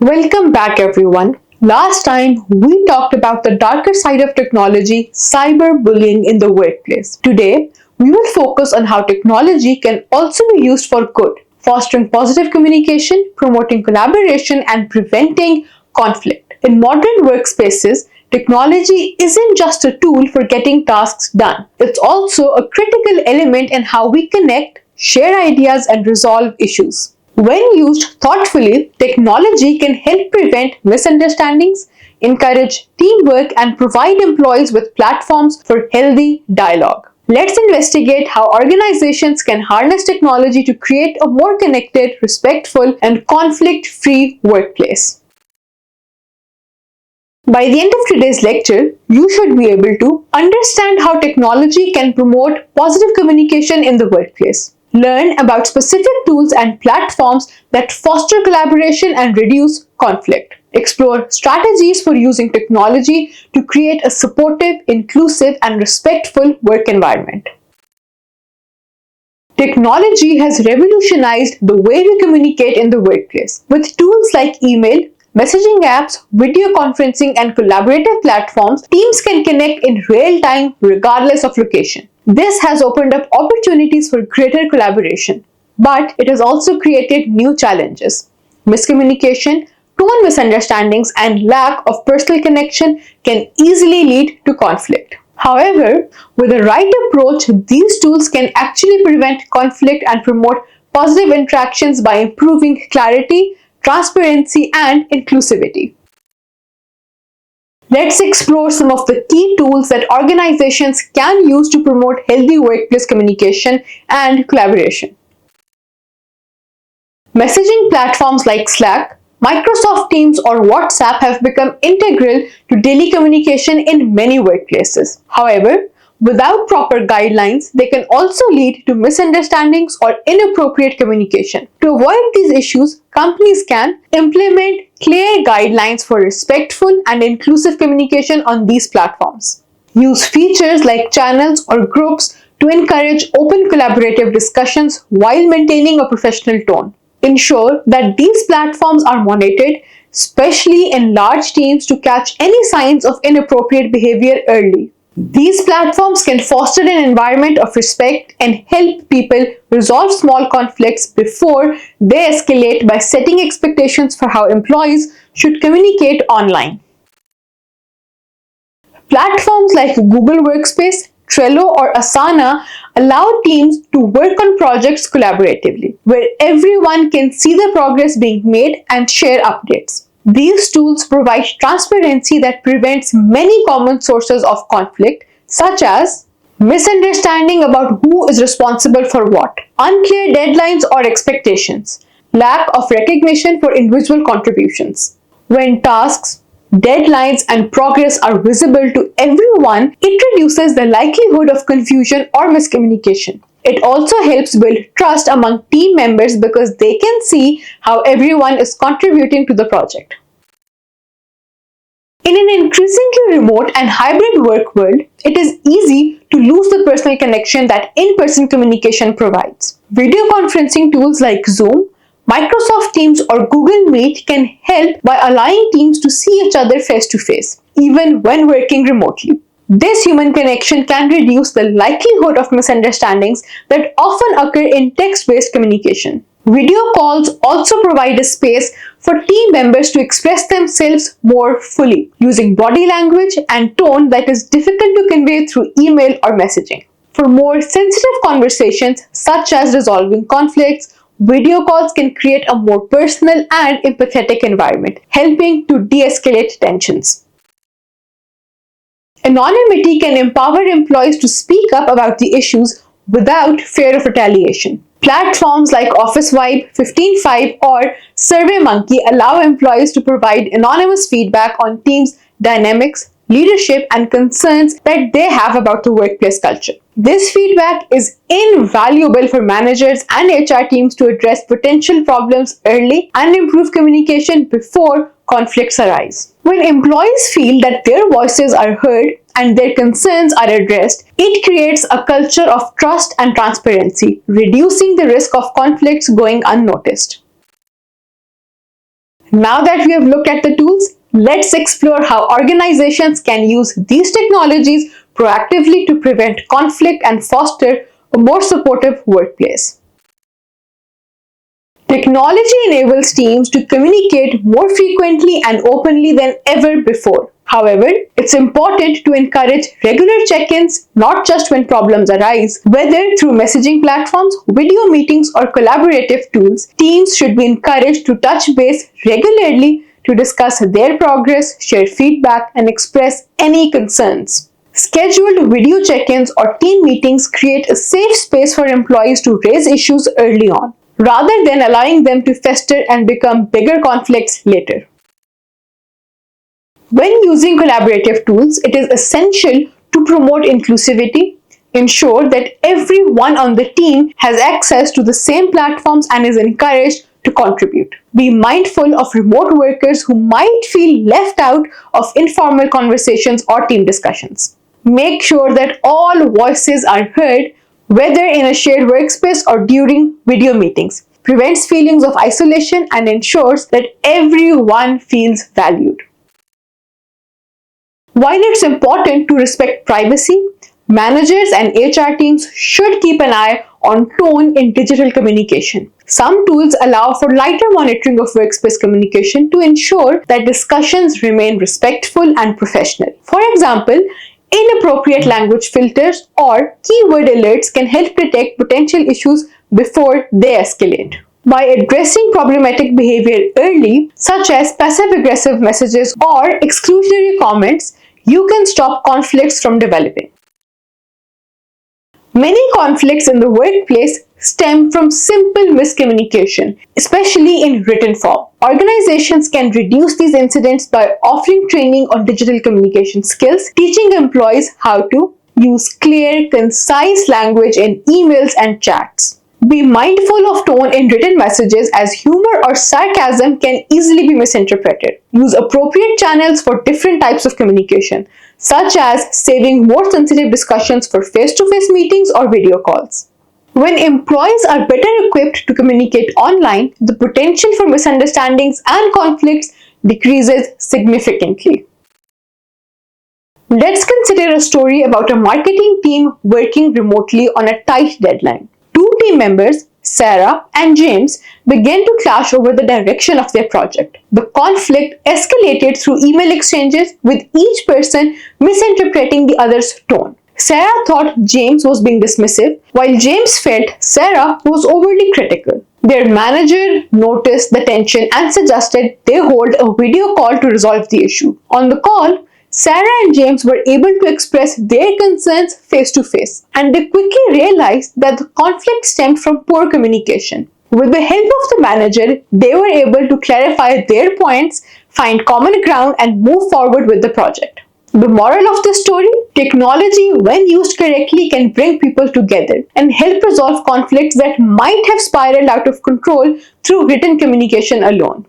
Welcome back, everyone. Last time we talked about the darker side of technology, cyberbullying in the workplace. Today, we will focus on how technology can also be used for good, fostering positive communication, promoting collaboration, and preventing conflict. In modern workspaces, technology isn't just a tool for getting tasks done. It's also a critical element in how we connect, share ideas, and resolve issues. When used thoughtfully, technology can help prevent misunderstandings, encourage teamwork, and provide employees with platforms for healthy dialogue. Let's investigate how organizations can harness technology to create a more connected, respectful, and conflict free workplace. By the end of today's lecture, you should be able to understand how technology can promote positive communication in the workplace. Learn about specific tools and platforms that foster collaboration and reduce conflict. Explore strategies for using technology to create a supportive, inclusive, and respectful work environment. Technology has revolutionized the way we communicate in the workplace. With tools like email, messaging apps, video conferencing, and collaborative platforms, teams can connect in real time regardless of location. This has opened up opportunities for greater collaboration, but it has also created new challenges. Miscommunication, tone misunderstandings, and lack of personal connection can easily lead to conflict. However, with the right approach, these tools can actually prevent conflict and promote positive interactions by improving clarity, transparency, and inclusivity. Let's explore some of the key tools that organizations can use to promote healthy workplace communication and collaboration. Messaging platforms like Slack, Microsoft Teams, or WhatsApp have become integral to daily communication in many workplaces. However, without proper guidelines, they can also lead to misunderstandings or inappropriate communication. To avoid these issues, companies can implement clear guidelines for respectful and inclusive communication on these platforms. Use features like channels or groups to encourage open collaborative discussions while maintaining a professional tone. Ensure that these platforms are monitored, especially in large teams, to catch any signs of inappropriate behavior early. These platforms can foster an environment of respect and help people resolve small conflicts before they escalate by setting expectations for how employees should communicate online. Platforms like Google Workspace, Trello, or Asana allow teams to work on projects collaboratively, where everyone can see the progress being made and share updates. These tools provide transparency that prevents many common sources of conflict, such as misunderstanding about who is responsible for what, unclear deadlines or expectations, lack of recognition for individual contributions. When tasks, deadlines, and progress are visible to everyone, it reduces the likelihood of confusion or miscommunication. It also helps build trust among team members because they can see how everyone is contributing to the project. In an increasingly remote and hybrid work world, it is easy to lose the personal connection that in-person communication provides. Video conferencing tools like Zoom, Microsoft Teams, or Google Meet can help by allowing teams to see each other face to face, even when working remotely. This human connection can reduce the likelihood of misunderstandings that often occur in text-based communication. Video calls also provide a space for team members to express themselves more fully, using body language and tone that is difficult to convey through email or messaging. For more sensitive conversations, such as resolving conflicts, video calls can create a more personal and empathetic environment, helping to de-escalate tensions. Anonymity can empower employees to speak up about the issues without fear of retaliation. Platforms like Office Vibe, 15Five, or SurveyMonkey allow employees to provide anonymous feedback on teams' dynamics, leadership, and concerns that they have about the workplace culture. This feedback is invaluable for managers and HR teams to address potential problems early and improve communication before conflicts arise. When employees feel that their voices are heard and their concerns are addressed, it creates a culture of trust and transparency, reducing the risk of conflicts going unnoticed. Now that we have looked at the tools, let's explore how organizations can use these technologies proactively to prevent conflict and foster a more supportive workplace. Technology enables teams to communicate more frequently and openly than ever before. However, it's important to encourage regular check-ins, not just when problems arise. Whether through messaging platforms, video meetings, or collaborative tools, teams should be encouraged to touch base regularly to discuss their progress, share feedback, and express any concerns. Scheduled video check-ins or team meetings create a safe space for employees to raise issues early on, rather than allowing them to fester and become bigger conflicts later. When using collaborative tools, it is essential to promote inclusivity, ensure that everyone on the team has access to the same platforms and is encouraged to contribute. Be mindful of remote workers who might feel left out of informal conversations or team discussions. Make sure that all voices are heard, whether in a shared workspace or during video meetings. Prevents feelings of isolation and ensures that everyone feels valued. While it's important to respect privacy, managers and HR teams should keep an eye on tone in digital communication. Some tools allow for lighter monitoring of workspace communication to ensure that discussions remain respectful and professional. For example, inappropriate language filters or keyword alerts can help detect potential issues before they escalate. By addressing problematic behavior early, such as passive-aggressive messages or exclusionary comments, you can stop conflicts from developing. Many conflicts in the workplace stem from simple miscommunication, especially in written form. Organizations can reduce these incidents by offering training on digital communication skills, teaching employees how to use clear, concise language in emails and chats. Be mindful of tone in written messages, as humor or sarcasm can easily be misinterpreted. Use appropriate channels for different types of communication, such as saving more sensitive discussions for face-to-face meetings or video calls. When employees are better equipped to communicate online, the potential for misunderstandings and conflicts decreases significantly. Let's consider a story about a marketing team working remotely on a tight deadline. Two team members, Sarah and James, began to clash over the direction of their project. The conflict escalated through email exchanges, with each person misinterpreting the other's tone. Sarah thought James was being dismissive, while James felt Sarah was overly critical. Their manager noticed the tension and suggested they hold a video call to resolve the issue. On the call, Sarah and James were able to express their concerns face to face, and they quickly realized that the conflict stemmed from poor communication. With the help of the manager, they were able to clarify their points, find common ground, and move forward with the project. The moral of the story: technology, when used correctly, can bring people together and help resolve conflicts that might have spiraled out of control through written communication alone.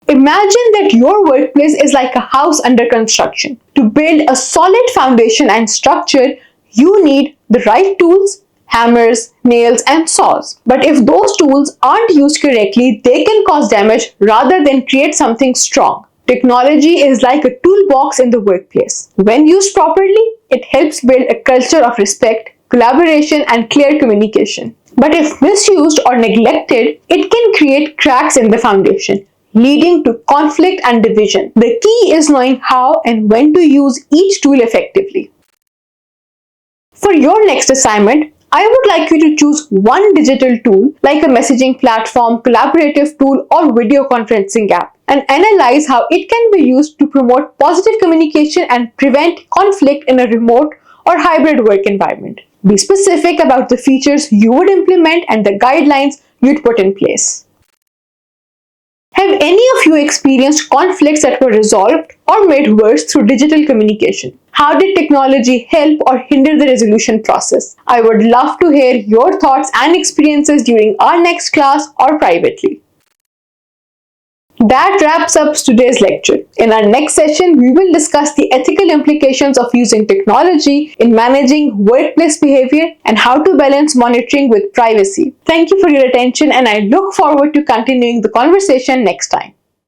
Imagine that your workplace is like a house under construction. To build a solid foundation and structure, you need the right tools: hammers, nails, and saws. But if those tools aren't used correctly, they can cause damage rather than create something strong. Technology is like a toolbox in the workplace. When used properly, it helps build a culture of respect, collaboration, and clear communication. But if misused or neglected, it can create cracks in the foundation, leading to conflict and division. The key is knowing how and when to use each tool effectively. For your next assignment, I would like you to choose one digital tool like a messaging platform, collaborative tool, or video conferencing app, and analyze how it can be used to promote positive communication and prevent conflict in a remote or hybrid work environment. Be specific about the features you would implement and the guidelines you'd put in place. Have any of you experienced conflicts that were resolved or made worse through digital communication? How did technology help or hinder the resolution process? I would love to hear your thoughts and experiences during our next class or privately. That wraps up today's lecture. In our next session, we will discuss the ethical implications of using technology in managing workplace behavior and how to balance monitoring with privacy. Thank you for your attention, and I look forward to continuing the conversation next time.